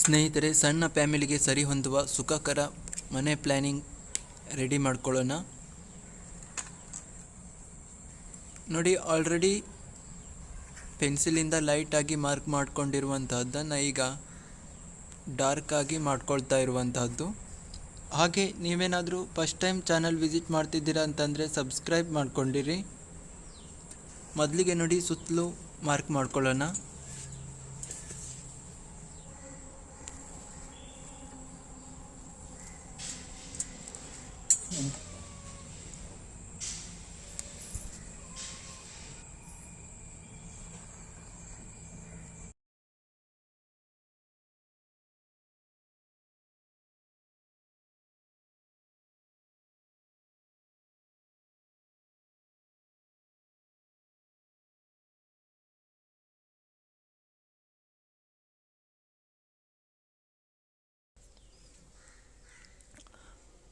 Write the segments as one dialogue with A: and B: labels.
A: ಸ್ನೇಹಿತರೆ, ಸಣ್ಣ ಫ್ಯಾಮಿಲಿಗೆ ಸರಿ ಹೊಂದುವ ಸುಖಕರ ಮನೆ ಪ್ಲ್ಯಾನಿಂಗ್ ರೆಡಿ ಮಾಡ್ಕೊಳ್ಳೋಣ. ನೋಡಿ, ಆಲ್ರೆಡಿ ಪೆನ್ಸಿಲಿಂದ ಲೈಟಾಗಿ ಮಾರ್ಕ್ ಮಾಡ್ಕೊಂಡಿರುವಂತಹದ್ದನ್ನು ಈಗ ಡಾರ್ಕ್ ಆಗಿ ಮಾಡ್ಕೊಳ್ತಾ ಇರುವಂತಹದ್ದು. ಹಾಗೆ ನೀವೇನಾದರೂ ಫಸ್ಟ್ ಟೈಮ್ ಚಾನಲ್ ವಿಸಿಟ್ ಮಾಡ್ತಿದ್ದೀರಾ ಅಂತಂದರೆ ಸಬ್ಸ್ಕ್ರೈಬ್ ಮಾಡ್ಕೊಂಡಿರಿ. ಮೊದಲಿಗೆ ನೋಡಿ, ಸುತ್ತಲೂ ಮಾರ್ಕ್ ಮಾಡ್ಕೊಳ್ಳೋಣ.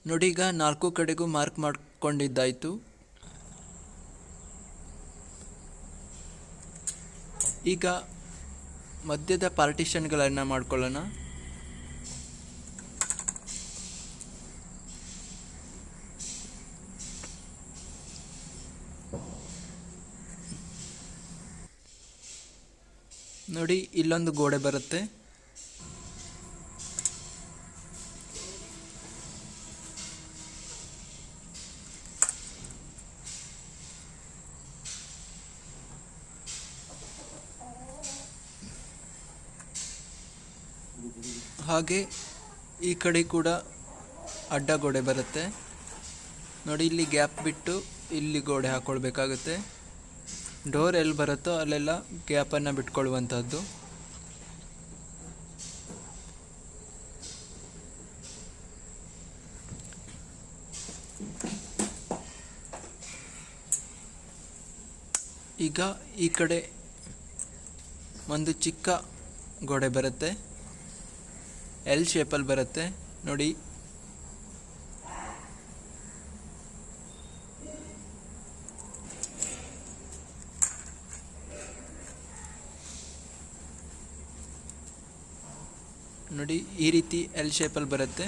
A: ನೋಡಿ, ಈಗ 4 ಕಡೆಗೂ ಮಾರ್ಕ್ ಮಾಡ್ಕೊಂಡಿದ್ದಾಯಿತು. ಈಗ ಮಧ್ಯದ ಪಾರ್ಟಿಷನ್ಗಳನ್ನು ಮಾಡ್ಕೊಳ್ಳೋಣ. ನೋಡಿ, ಇಲ್ಲೊಂದು ಗೋಡೆ ಬರುತ್ತೆ. ಹಾಗೆ ಈ ಕಡೆ ಕೂಡ ಅಡ್ಡ ಗೋಡೆ ಬರುತ್ತೆ. ನೋಡಿ, ಇಲ್ಲಿ ಗ್ಯಾಪ್ ಬಿಟ್ಟು ಇಲ್ಲಿ ಗೋಡೆ ಹಾಕ್ಕೊಳ್ಬೇಕಾಗುತ್ತೆ. ಡೋರ್ ಎಲ್ಲಿ ಬರುತ್ತೋ ಅಲ್ಲೆಲ್ಲ ಗ್ಯಾಪನ್ನು ಬಿಟ್ಕೊಳ್ಳುವಂಥದ್ದು. ಈಗ ಈ ಕಡೆ ಒಂದು ಚಿಕ್ಕ ಗೋಡೆ ಬರುತ್ತೆ, ಎಲ್ ಶೇಪಲ್ಲಿ ಬರುತ್ತೆ. ನೋಡಿ, ನೋಡಿ ಈ ರೀತಿ ಎಲ್ ಶೇಪಲ್ಲಿ ಬರುತ್ತೆ.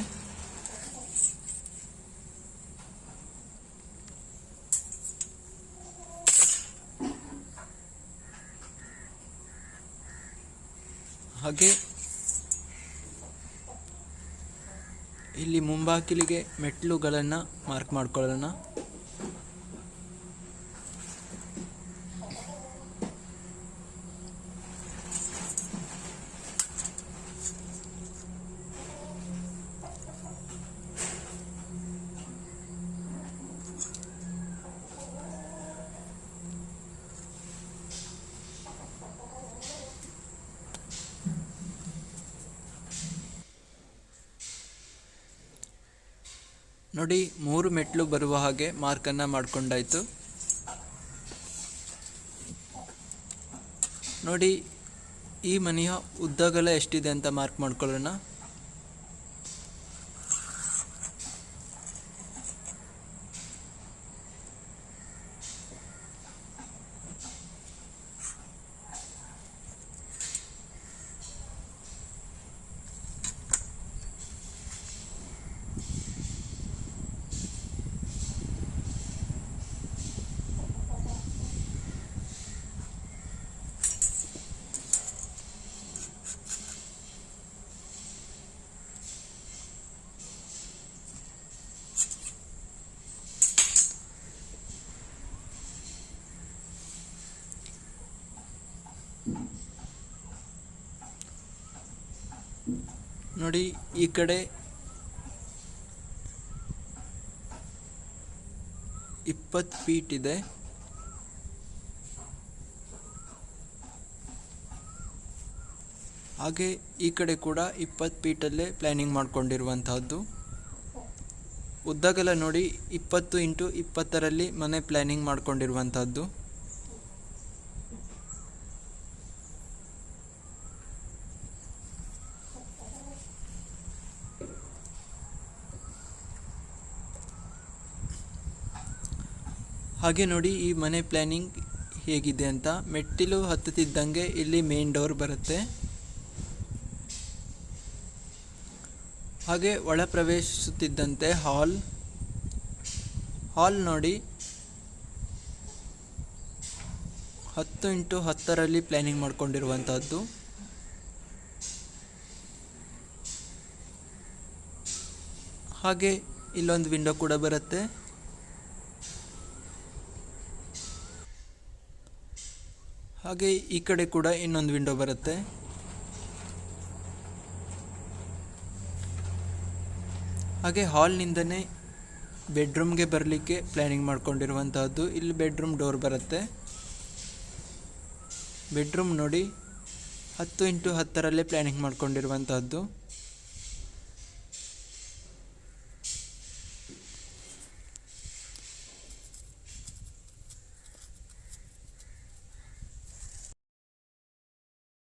A: ಹಾಗೆ ಇಲ್ಲಿ ಮುಂಬಾಗಿಲಿಗೆ ಮೆಟ್ಲುಗಳನ್ನು ಮಾರ್ಕ್ ಮಾಡ್ಕೊಳ್ಳೋಣ. ನೋಡಿ, 3 ಮೆಟ್ಲು ಬರುವ ಹಾಗೆ ಮಾರ್ಕನ್ನು ಮಾಡ್ಕೊಂಡಾಯಿತು. ನೋಡಿ, ಈ ಮನೆಯ ಉದ್ದಗಲ ಎಷ್ಟಿದೆ ಅಂತ ಮಾರ್ಕ್ ಮಾಡ್ಕೊಳ್ಳೋಣ. ನೋಡಿ, ಈ ಕಡೆ 20 ಫೀಟ್ ಇದೆ. ಹಾಗೆ ಈ ಕಡೆ ಕೂಡ 20 ಫೀಟಲ್ಲೇ ಪ್ಲ್ಯಾನಿಂಗ್ ಮಾಡ್ಕೊಂಡಿರುವಂತಹದ್ದು. ಉದ್ದಗಲ ನೋಡಿ, 20 × 20ರಲ್ಲಿ ಮನೆ ಪ್ಲ್ಯಾನಿಂಗ್ ಮಾಡ್ಕೊಂಡಿರುವಂತಹದ್ದು. ಹಾಗೆ ನೋಡಿ, ಈ ಮನೆ ಪ್ಲ್ಯಾನಿಂಗ್ ಹೇಗಿದೆ ಅಂತ. ಮೆಟ್ಟಿಲು ಹತ್ತುತ್ತಿದ್ದಂಗೆ ಇಲ್ಲಿ ಮೇನ್ ಡೋರ್ ಬರುತ್ತೆ. ಹಾಗೆ ಒಳ ಪ್ರವೇಶಿಸುತ್ತಿದ್ದಂತೆ ಹಾಲ್ ನೋಡಿ 10x10 ಪ್ಲ್ಯಾನಿಂಗ್ ಮಾಡ್ಕೊಂಡಿರುವಂತಹದ್ದು. ಹಾಗೆ ಇಲ್ಲೊಂದು ವಿಂಡೋ ಕೂಡ ಬರುತ್ತೆ. ಹಾಗೆ ಈ ಕಡೆ ಕೂಡ ಇನ್ನೊಂದು ವಿಂಡೋ ಬರುತ್ತೆ. ಹಾಗೆ ಹಾಲ್ನಿಂದನೇ ಬೆಡ್ರೂಮ್ಗೆ ಬರಲಿಕ್ಕೆ ಪ್ಲ್ಯಾನಿಂಗ್ ಮಾಡ್ಕೊಂಡಿರುವಂತಹದ್ದು. ಇಲ್ಲಿ ಬೆಡ್ರೂಮ್ ಡೋರ್ ಬರುತ್ತೆ. ಬೆಡ್ರೂಮ್ ನೋಡಿ 10x10 ಪ್ಲ್ಯಾನಿಂಗ್ ಮಾಡ್ಕೊಂಡಿರುವಂತಹದ್ದು.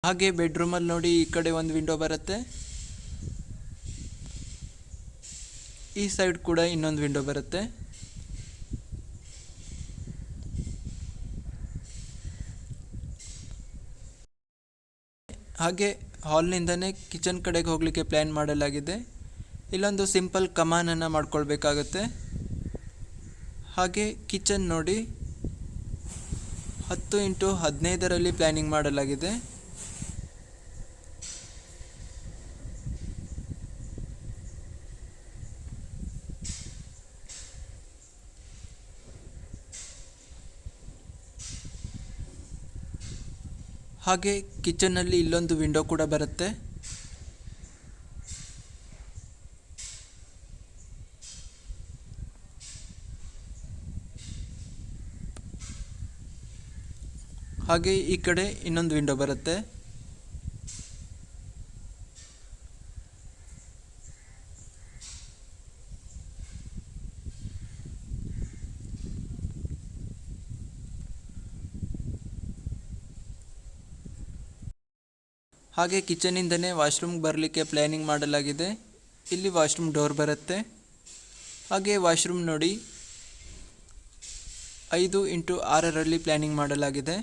A: ಹಾಗೆ ಬೆಡ್ರೂಮಲ್ಲಿ ನೋಡಿ ಈ ಕಡೆ ಒಂದು ವಿಂಡೋ ಬರುತ್ತೆ. ಈ ಸೈಡ್ ಕೂಡ ಇನ್ನೊಂದು ವಿಂಡೋ ಬರುತ್ತೆ. ಹಾಗೆ ಹಾಲ್ನಿಂದನೇ ಕಿಚನ್ ಕಡೆಗೆ ಹೋಗಲಿಕ್ಕೆ ಪ್ಲ್ಯಾನ್ ಮಾಡಲಾಗಿದೆ. ಇಲ್ಲೊಂದು ಸಿಂಪಲ್ ಕಮಾನನ್ನು ಮಾಡ್ಕೊಳ್ಬೇಕಾಗತ್ತೆ. ಹಾಗೆ ಕಿಚನ್ ನೋಡಿ 10x15 ಪ್ಲ್ಯಾನಿಂಗ್ ಮಾಡಲಾಗಿದೆ. ಹಾಗೆ ಕಿಚನ್ನಲ್ಲಿ ಇಲ್ಲೊಂದು ವಿಂಡೋ ಕೂಡ ಬರುತ್ತೆ. ಹಾಗೆ ಈ ಕಡೆ ಇನ್ನೊಂದು ವಿಂಡೋ ಬರುತ್ತೆ. ಹಾಗೆ ಕಿಚನಿಂದನೇ ವಾಶ್ರೂಮ್ಗೆ ಬರಲಿಕ್ಕೆ ಪ್ಲ್ಯಾನಿಂಗ್ ಮಾಡಲಾಗಿದೆ. ಇಲ್ಲಿ ವಾಶ್ರೂಮ್ ಡೋರ್ ಬರುತ್ತೆ. ಹಾಗೆ ವಾಶ್ರೂಮ್ ನೋಡಿ 5x6 ಪ್ಲ್ಯಾನಿಂಗ್ ಮಾಡಲಾಗಿದೆ.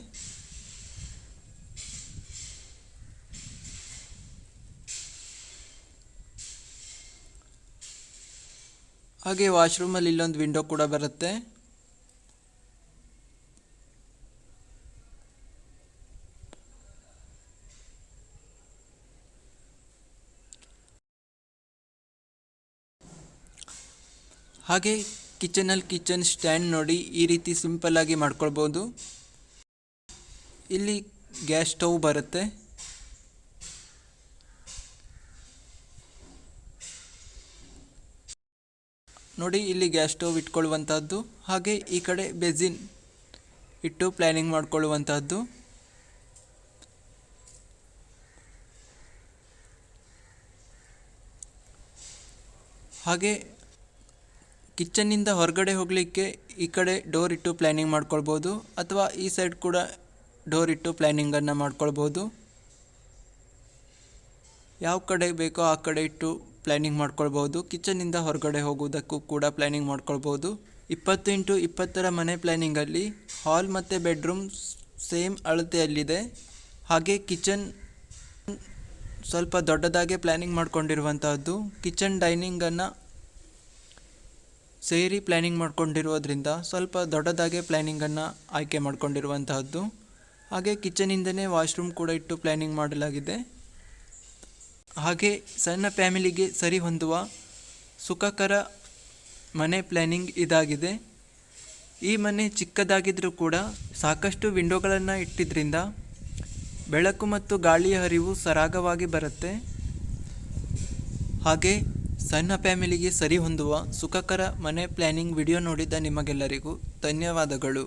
A: ಹಾಗೆ ವಾಶ್ರೂಮಲ್ಲಿ ಇಲ್ಲೊಂದು ವಿಂಡೋ ಕೂಡ ಬರುತ್ತೆ. ಹಾಗೆ ಕಿಚನ್ ಸ್ಟ್ಯಾಂಡ್ ನೋಡಿ ಈ ರೀತಿ ಸಿಂಪಲ್ ಆಗಿ ಮಾಡ್ಕೊಳ್ಬೋದು. ಇಲ್ಲಿ ಗ್ಯಾಸ್ ಸ್ಟವ್ ಬರುತ್ತೆ. ನೋಡಿ ಇಲ್ಲಿ ಗ್ಯಾಸ್ ಸ್ಟವ್ ಇಟ್ಕೊಳ್ಳುವಂತಹದ್ದು. ಹಾಗೆ ಈ ಕಡೆ ಬೇಸಿನ್ ಇಟ್ಟು ಪ್ಲ್ಯಾನಿಂಗ್ ಮಾಡ್ಕೊಳ್ಳುವಂತಹದ್ದು. ಹಾಗೆ ಕಿಚನ್ನಿಂದ ಹೊರಗಡೆ ಹೋಗಲಿಕ್ಕೆ ಈ ಕಡೆ ಡೋರ್ ಇಟ್ಟು ಪ್ಲ್ಯಾನಿಂಗ್ ಮಾಡ್ಕೊಳ್ಬೋದು, ಅಥವಾ ಈ ಸೈಡ್ ಕೂಡ ಡೋರ್ ಇಟ್ಟು ಪ್ಲ್ಯಾನಿಂಗನ್ನು ಮಾಡ್ಕೊಳ್ಬೋದು. ಯಾವ ಕಡೆ ಬೇಕೋ ಆ ಕಡೆ ಇಟ್ಟು ಪ್ಲ್ಯಾನಿಂಗ್ ಮಾಡ್ಕೊಳ್ಬೋದು. ಕಿಚನ್ನಿಂದ ಹೊರಗಡೆ ಹೋಗುವುದಕ್ಕೂ ಕೂಡ ಪ್ಲ್ಯಾನಿಂಗ್ ಮಾಡ್ಕೊಳ್ಬೋದು. 20x20 ಮನೆ ಪ್ಲ್ಯಾನಿಂಗಲ್ಲಿ ಹಾಲ್ ಮತ್ತು ಬೆಡ್ರೂಮ್ ಸೇಮ್ ಅಳತೆಯಲ್ಲಿದೆ. ಹಾಗೆ ಕಿಚನ್ ಸ್ವಲ್ಪ ದೊಡ್ಡದಾಗೆ ಪ್ಲ್ಯಾನಿಂಗ್ ಮಾಡ್ಕೊಂಡಿರುವಂತಹದ್ದು. ಕಿಚನ್ ಡೈನಿಂಗನ್ನು ಸೇರಿ ಪ್ಲ್ಯಾನಿಂಗ್ ಮಾಡ್ಕೊಂಡಿರೋದ್ರಿಂದ ಸ್ವಲ್ಪ ದೊಡ್ಡದಾಗೆ ಪ್ಲ್ಯಾನಿಂಗನ್ನು ಆಯ್ಕೆ ಮಾಡ್ಕೊಂಡಿರುವಂತಹದ್ದು. ಹಾಗೆ ಕಿಚನಿಂದನೇ ವಾಶ್ರೂಮ್ ಕೂಡ ಇಟ್ಟು ಪ್ಲ್ಯಾನಿಂಗ್ ಮಾಡಲಾಗಿದೆ. ಹಾಗೆ ಸಣ್ಣ ಫ್ಯಾಮಿಲಿಗೆ ಸರಿ ಹೊಂದುವ ಸುಖಕರ ಮನೆ ಪ್ಲ್ಯಾನಿಂಗ್ ಇದಾಗಿದೆ. ಈ ಮನೆ ಚಿಕ್ಕದಾಗಿದ್ದರೂ ಕೂಡ ಸಾಕಷ್ಟು ವಿಂಡೋಗಳನ್ನು ಇಟ್ಟಿದ್ದರಿಂದ ಬೆಳಕು ಮತ್ತು ಗಾಳಿಯ ಹರಿವು ಸರಾಗವಾಗಿ ಬರುತ್ತೆ. ಹಾಗೆ ಸಣ್ಣ ಫ್ಯಾಮಿಲಿಗೆ ಸರಿ ಹೊಂದುವ ಸುಖಕರ ಮನೆ ಪ್ಲ್ಯಾನಿಂಗ್ ವಿಡಿಯೋ ನೋಡಿದ ನಿಮಗೆಲ್ಲರಿಗೂ ಧನ್ಯವಾದಗಳು.